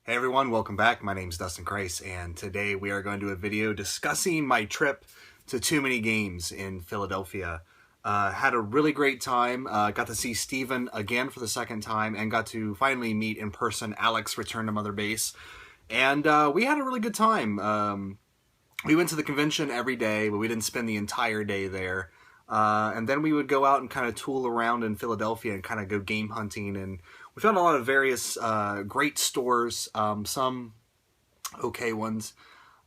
Hey everyone, welcome back. My name's Dustin Kreis, and today we are going to do a video discussing my trip to Too Many Games in Philadelphia. Had a really great time. Got to see Steven again for the second time, and got to finally meet in person Alex, return to Mother Base. And we had a really good time. We went to the convention every day, but we didn't spend the entire day there. And then we would go out and kind of tool around in Philadelphia and kind of go game hunting, and we found a lot of various great stores, some okay ones,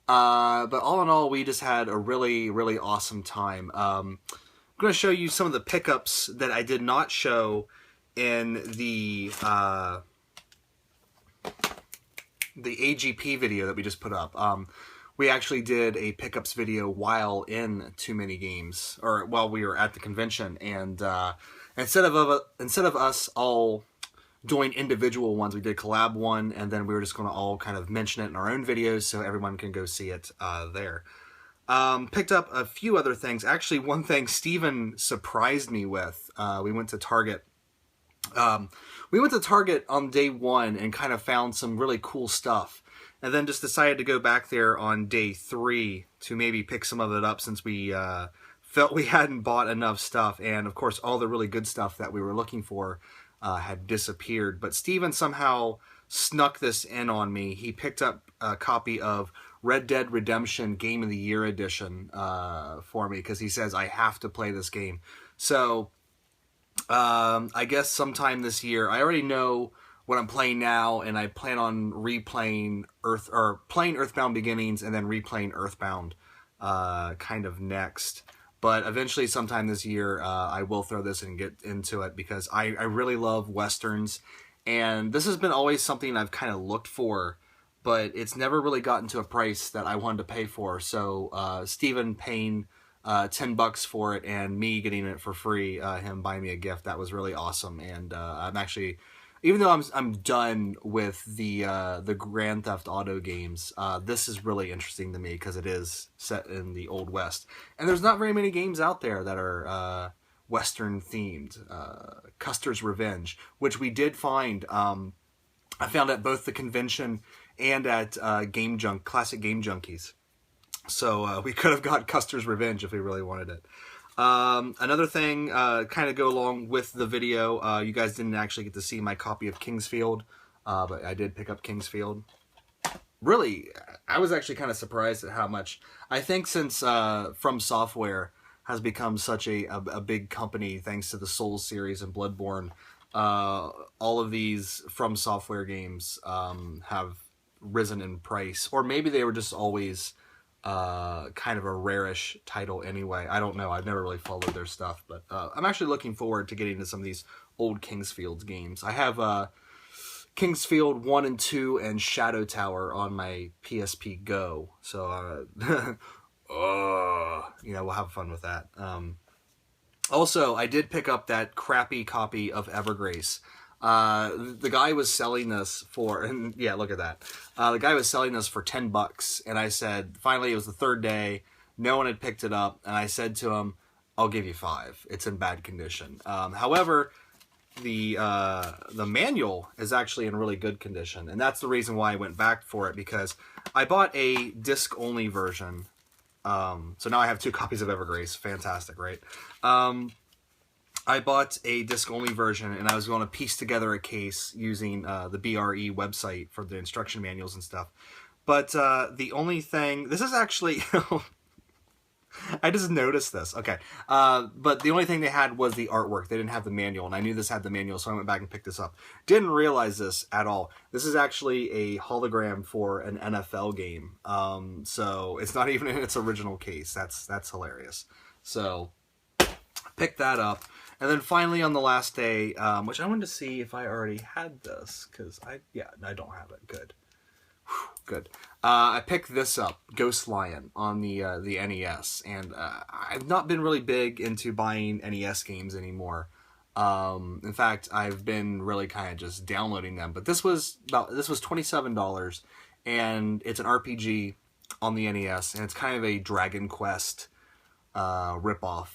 but all in all, we just had a really awesome time. I'm going to show you some of the pickups that I did not show in the AGP video that we just put up. We actually did a pickups video while in Too Many Games, or while we were at the convention, and instead of us all doing individual ones, we did collab one, and then we were just going to all kind of mention it in our own videos so everyone can go see it there. Picked up a few other things. Actually, one thing Steven surprised me with, we went to Target. We went to Target on day one and kind of found some really cool stuff, and then just decided to go back there on day 3 to maybe pick some of it up, since we felt we hadn't bought enough stuff, and of course all the really good stuff that we were looking for had disappeared. But Steven somehow snuck this in on me. He picked up a copy of Red Dead Redemption Game of the Year Edition for me, because he says I have to play this game. So I guess sometime this year, I already know what I'm playing now, and I plan on replaying playing Earthbound Beginnings and then replaying Earthbound kind of next. But eventually, sometime this year, I will throw this and get into it, because I really love Westerns. And this has been always something I've kind of looked for, but it's never really gotten to a price that I wanted to pay for. So Steven paying $10 for it, and me getting it for free, him buying me a gift, that was really awesome. And I'm actually, even though I'm done with the Grand Theft Auto games, this is really interesting to me because it is set in the Old West, and there's not very many games out there that are Western themed. Custer's Revenge, which we did find, I found at both the convention and at Classic Game Junkies. So we could have got Custer's Revenge if we really wanted it. Another thing, kind of go along with the video, you guys didn't actually get to see my copy of Kingsfield, but I did pick up Kingsfield. Really, I was actually kind of surprised at how much, I think since From Software has become such a big company, thanks to the Souls series and Bloodborne, all of these From Software games have risen in price, or maybe they were just always kind of a rarish title anyway. I don't know. I've never really followed their stuff, but I'm actually looking forward to getting into some of these old Kingsfield games. I have Kingsfield 1 and 2 and Shadow Tower on my PSP Go, so you know, we'll have fun with that. Also, I did pick up that crappy copy of Evergrace. The guy was selling this for, and yeah, look at that. The guy was selling this for $10, and I said, finally, it was the third day, no one had picked it up, and I said to him, I'll give you $5. It's in bad condition. However, the manual is actually in really good condition, and that's the reason why I went back for it, because I bought a disc-only version. So now I have 2 copies of Evergrace. Fantastic, right? I bought a disc-only version, and I was going to piece together a case using the BRE website for the instruction manuals and stuff. But the only thing... This is actually... I just noticed this. Okay. But the only thing they had was the artwork. They didn't have the manual, and I knew this had the manual, so I went back and picked this up. Didn't realize this at all. This is actually a hologram for an NFL game. So it's not even in its original case. That's hilarious. So picked that up. And then finally on the last day, which I wanted to see if I already had this, because I don't have it. Good. Whew, good. I picked this up, Ghost Lion, on the NES, and I've not been really big into buying NES games anymore. In fact, I've been really kind of just downloading them. But this was $27, and it's an RPG on the NES, and it's kind of a Dragon Quest ripoff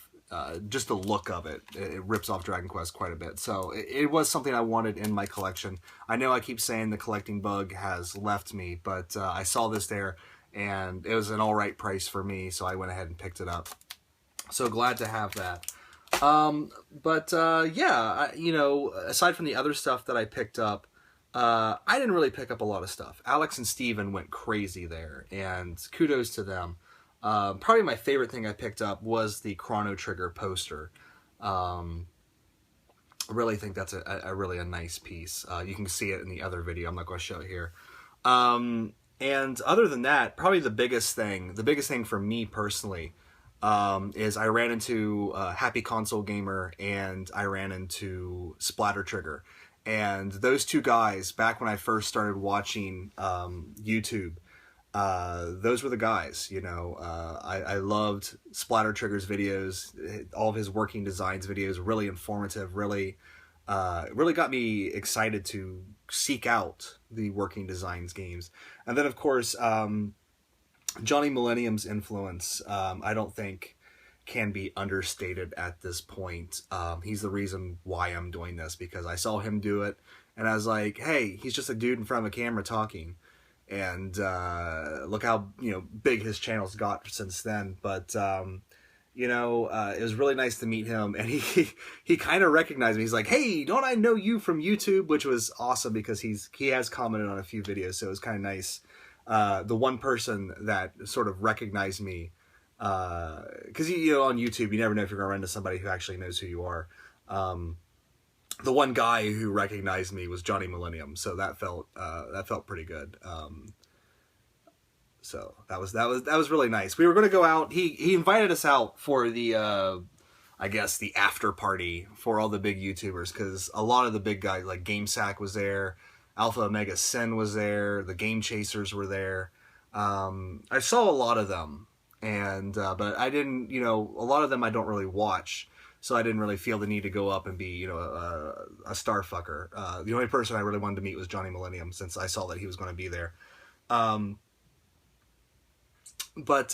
just the look of it, it rips off Dragon Quest quite a bit. So it was something I wanted in my collection. I know I keep saying the collecting bug has left me, but I saw this there, and it was an alright price for me, so I went ahead and picked it up. So glad to have that. Yeah, you know, aside from the other stuff that I picked up, I didn't really pick up a lot of stuff. Alex and Steven went crazy there, and kudos to them. Probably my favorite thing I picked up was the Chrono Trigger poster. I really think that's a really nice piece. You can see it in the other video. I'm not going to show it here. And other than that, probably the biggest thing for me personally, is I ran into Happy Console Gamer and I ran into Splatter Trigger. And those two guys, back when I first started watching YouTube, those were the guys, you know. I loved Splatter Trigger's videos, all of his working designs videos, really informative, really got me excited to seek out the working designs games. And then, of course, Johnny Millennium's influence, I don't think can be understated at this point. He's the reason why I'm doing this, because I saw him do it, and I was like, hey, he's just a dude in front of a camera talking. And look how, you know, big his channel's got since then. But you know, it was really nice to meet him, and he kind of recognized me. He's like, hey, don't I know you from YouTube? Which was awesome, because he has commented on a few videos, so it was kind of nice. The one person that sort of recognized me, because you know, on YouTube you never know if you're gonna run into somebody who actually knows who you are. The one guy who recognized me was Johnny Millennium, so that felt pretty good. So that was really nice. We were going to go out. He invited us out for the I guess the after party for all the big YouTubers, because a lot of the big guys like GameSack was there, Alpha Omega Sin was there, the Game Chasers were there. I saw a lot of them, and but I didn't, you know, a lot of them I don't really watch. So I didn't really feel the need to go up and be, you know, a star fucker. The only person I really wanted to meet was Johnny Millennium, since I saw that he was going to be there. But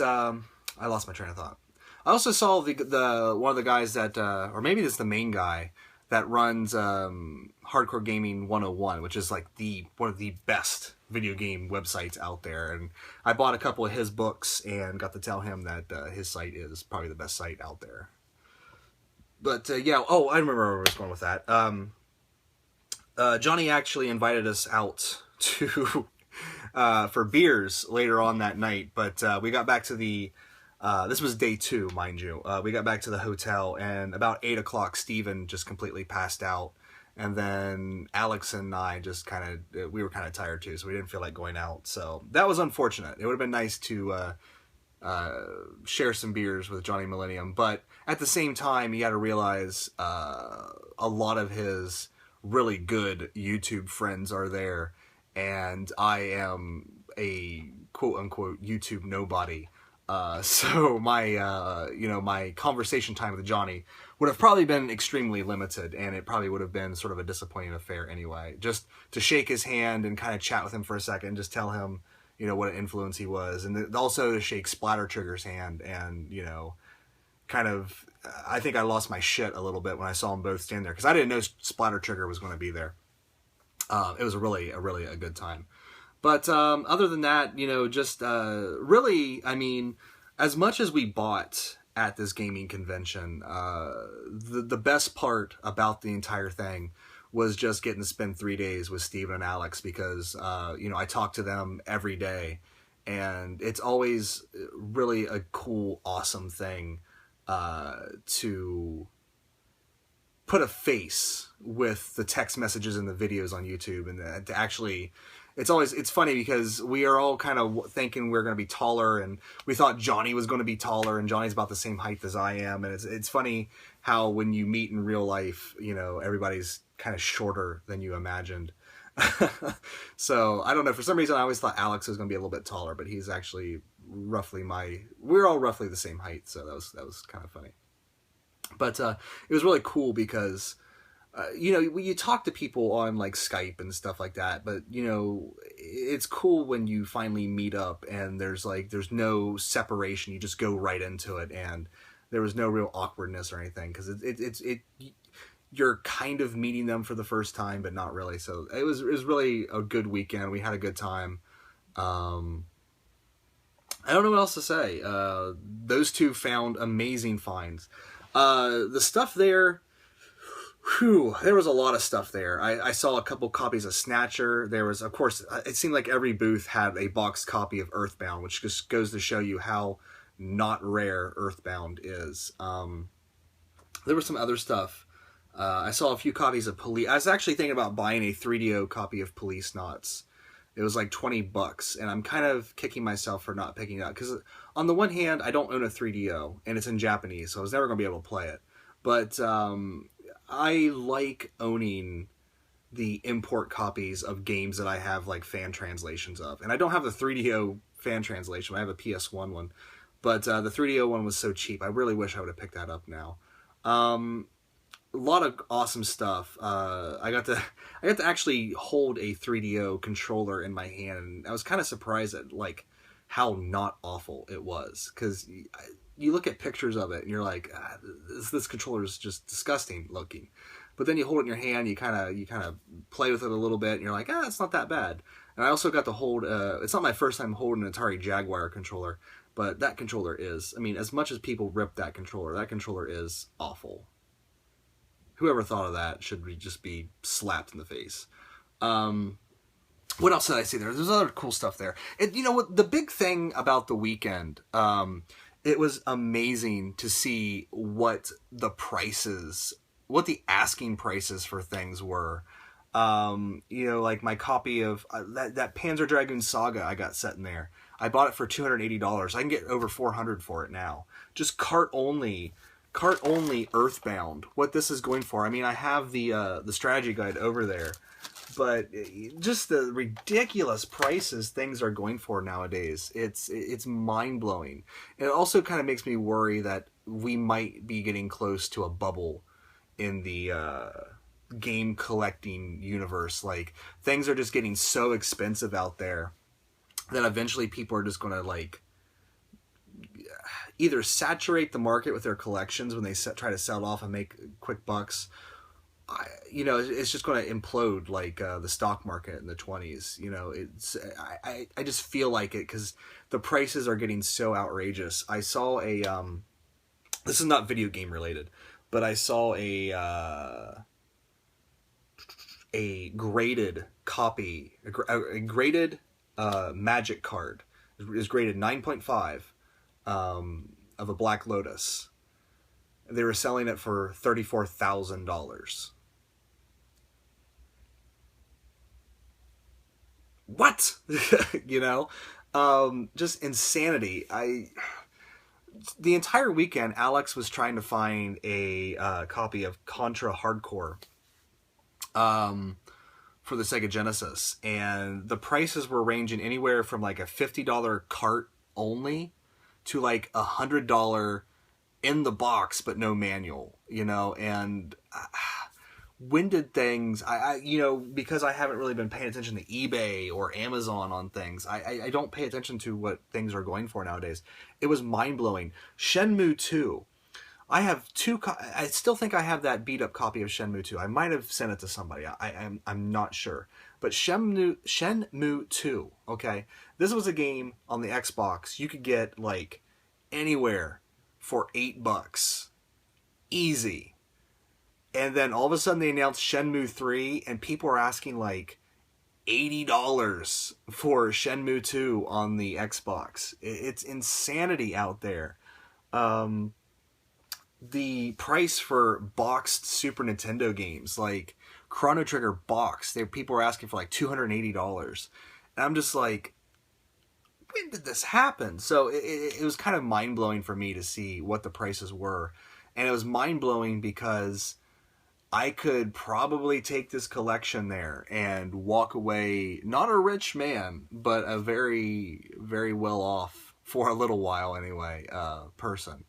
I lost my train of thought. I also saw the one of the guys that, or maybe it's the main guy that runs Hardcore Gaming 101, which is like one of the best video game websites out there. And I bought a couple of his books and got to tell him that his site is probably the best site out there. But yeah, oh, I remember where I was going with that. Johnny actually invited us out to for beers later on that night. But we got back to the this was day 2, mind you. We got back to the hotel, and about 8 o'clock, Steven just completely passed out. And then Alex and I just we were kind of tired too, so we didn't feel like going out. So that was unfortunate. It would have been nice to share some beers with Johnny Millennium, but at the same time, you got to realize a lot of his really good YouTube friends are there, and I am a quote-unquote YouTube nobody. So my you know, my conversation time with Johnny would have probably been extremely limited, and it probably would have been sort of a disappointing affair anyway. Just to shake his hand and kind of chat with him for a second, just tell him, you know, what an influence he was, and also to shake Splatter Trigger's hand, and, you know, kind of, I think I lost my shit a little bit when I saw them both stand there, because I didn't know Splatter Trigger was going to be there. It was really a good time. But other than that, you know, just really, I mean, as much as we bought at this gaming convention, the best part about the entire thing was just getting to spend 3 days with Steven and Alex, because, you know, I talk to them every day, and it's always really a cool, awesome thing to put a face with the text messages and the videos on YouTube, and to actually, it's funny because we are all kind of thinking we're going to be taller, and we thought Johnny was going to be taller, and Johnny's about the same height as I am, and it's funny how when you meet in real life, you know, everybody's kind of shorter than you imagined. So I don't know, for some reason I always thought Alex was going to be a little bit taller, but he's actually roughly we're all roughly the same height, so that was kind of funny. But it was really cool because you know, you talk to people on like Skype and stuff like that, but you know, it's cool when you finally meet up and there's no separation. You just go right into it, and there was no real awkwardness or anything, because you're kind of meeting them for the first time, but not really. So it was really a good weekend. We had a good time. I don't know what else to say. Those two found amazing finds. The stuff there, whew, there was a lot of stuff there. I saw a couple copies of Snatcher. There was, of course, it seemed like every booth had a boxed copy of Earthbound, which just goes to show you how not rare Earthbound is. There was some other stuff. I saw a few copies of Police. I was actually thinking about buying a 3DO copy of Police Knots. It was like $20, and I'm kind of kicking myself for not picking it up. Because on the one hand, I don't own a 3DO, and it's in Japanese, so I was never going to be able to play it. But I like owning the import copies of games that I have like fan translations of. And I don't have the 3DO fan translation. I have a PS1 one. But the 3DO one was so cheap. I really wish I would have picked that up now. A lot of awesome stuff. I got to actually hold a 3DO controller in my hand, and I was kind of surprised at like how not awful it was, because you look at pictures of it and you're like, this controller is just disgusting looking, but then you hold it in your hand, you kind of play with it a little bit, and you're like, it's not that bad. And I also got to hold. It's not my first time holding an Atari Jaguar controller, but that controller is. I mean, as much as people rip that controller is awful. Whoever thought of that should just be slapped in the face. What else did I see there? There's other cool stuff there. You know what? The big thing about the weekend, it was amazing to see what the asking prices for things were. You know, like my copy of that Panzer Dragoon Saga I got set in there. I bought it for $280. I can get over $400 for it now. Just cart only Earthbound. What this is going for. I mean, I have the strategy guide over there, but just the ridiculous prices things are going for nowadays. It's mind blowing. And it also kind of makes me worry that we might be getting close to a bubble in the game collecting universe. Like, things are just getting so expensive out there that eventually people are just going to like either saturate the market with their collections when they try to sell it off and make quick bucks. You know, it's just going to implode like the stock market in the 20s. You know, I just feel like it, because the prices are getting so outrageous. I saw a this is not video game related, but I saw a graded copy, a graded Magic card. Is graded 9.5. Of a Black Lotus. They were selling it for $34,000. What? You know? Just insanity. The entire weekend, Alex was trying to find a copy of Contra Hardcore for the Sega Genesis, and the prices were ranging anywhere from like a $50 cart only to like $100 in the box but no manual, you know. And when did things, you know, because I haven't really been paying attention to eBay or Amazon on things, I don't pay attention to what things are going for nowadays. It was mind-blowing. Shenmue 2. I have I still think I have that beat up copy of Shenmue 2. I might have sent it to somebody. I'm not sure. But Shenmue 2, okay? This was a game on the Xbox you could get like anywhere for $8. Easy. And then all of a sudden they announced Shenmue 3 and people are asking like $80 for Shenmue 2 on the Xbox. It's insanity out there. The price for boxed Super Nintendo games, like Chrono Trigger box, people were asking for like $280. And I'm just like, when did this happen? So it was kind of mind-blowing for me to see what the prices were. And it was mind-blowing because I could probably take this collection there and walk away, not a rich man, but a very, very well-off, for a little while anyway, person.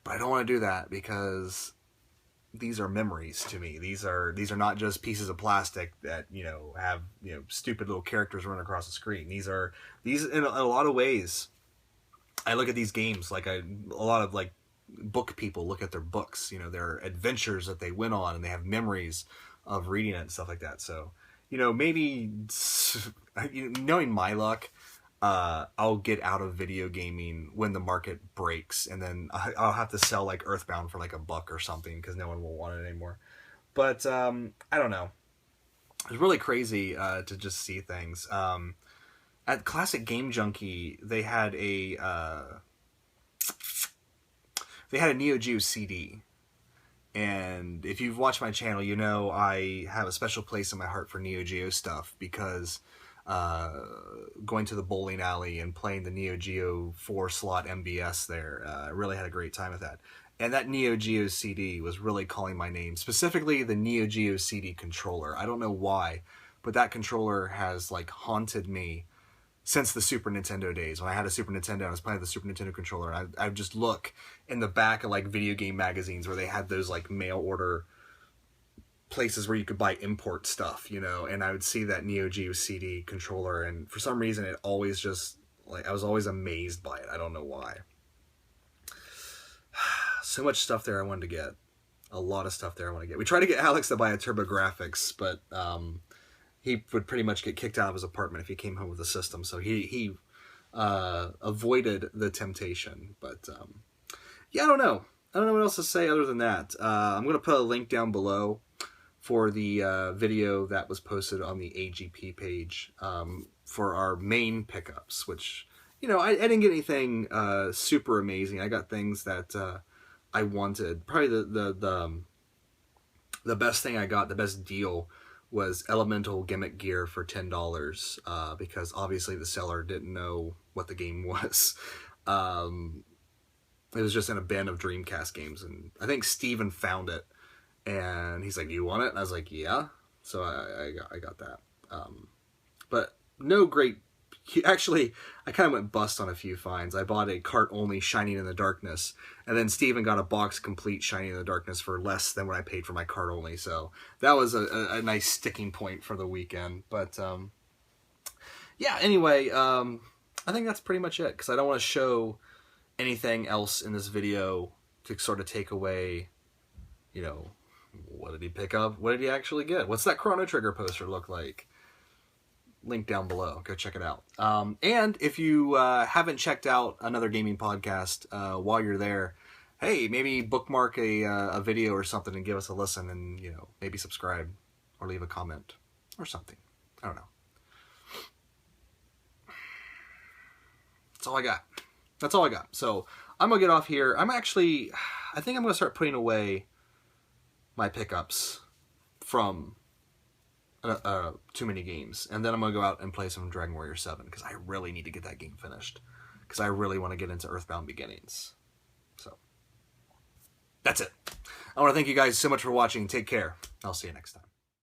But I don't want to do that because these are memories to me. These are not just pieces of plastic that, you know, have, you know, stupid little characters running across the screen. These in a lot of ways, I look at these games like a lot of like book people look at their books, you know, their adventures that they went on, and they have memories of reading it and stuff like that. So, you know, maybe knowing my luck, I'll get out of video gaming when the market breaks, and then I'll have to sell like Earthbound for like $1 or something because no one will want it anymore. But I don't know. It's really crazy to just see things. At Classic Game Junkie, they had a Neo Geo CD. And if you've watched my channel, you know I have a special place in my heart for Neo Geo stuff, because going to the bowling alley and playing the Neo Geo 4-slot MBS there, I really had a great time with that. And that Neo Geo CD was really calling my name, specifically the Neo Geo CD controller. I don't know why, but that controller has like haunted me since the Super Nintendo days. When I had a Super Nintendo, I was playing the Super Nintendo controller. I would just look in the back of like video game magazines where they had those like mail order places where you could buy import stuff, you know, and I would see that Neo Geo CD controller, and for some reason it always just, like, I was always amazed by it. I don't know why. So much stuff there I wanted to get. A lot of stuff there I want to get. We tried to get Alex to buy a TurboGrafx, but he would pretty much get kicked out of his apartment if he came home with a system, so he avoided the temptation. But yeah, I don't know what else to say other than that. I'm going to put a link down below for the video that was posted on the AGP page for our main pickups, which, you know, I didn't get anything super amazing. I got things that I wanted. Probably the best thing I got, the best deal, was Elemental Gimmick Gear for $10, because obviously the seller didn't know what the game was. It was just in a bin of Dreamcast games, and I think Steven found it, and he's like, "Do you want it?" And I was like, "Yeah." So I got that. But no great... Actually, I kind of went bust on a few finds. I bought a cart-only Shining in the Darkness, and then Steven got a box complete Shining in the Darkness for less than what I paid for my cart-only, so that was a nice sticking point for the weekend. But, yeah, anyway, I think that's pretty much it, because I don't want to show anything else in this video to sort of take away, you know, what did he pick up? What did he actually get? What's that Chrono Trigger poster look like? Link down below. Go check it out. And if you haven't checked out another gaming podcast while you're there, hey, maybe bookmark a video or something and give us a listen, and, you know, maybe subscribe or leave a comment or something. I don't know. That's all I got. That's all I got. So I'm going to get off here. I think I'm going to start putting away my pickups from Too Many Games, and then I'm going to go out and play some Dragon Warrior 7, because I really need to get that game finished, because I really want to get into Earthbound Beginnings. So, that's it. I want to thank you guys so much for watching. Take care. I'll see you next time.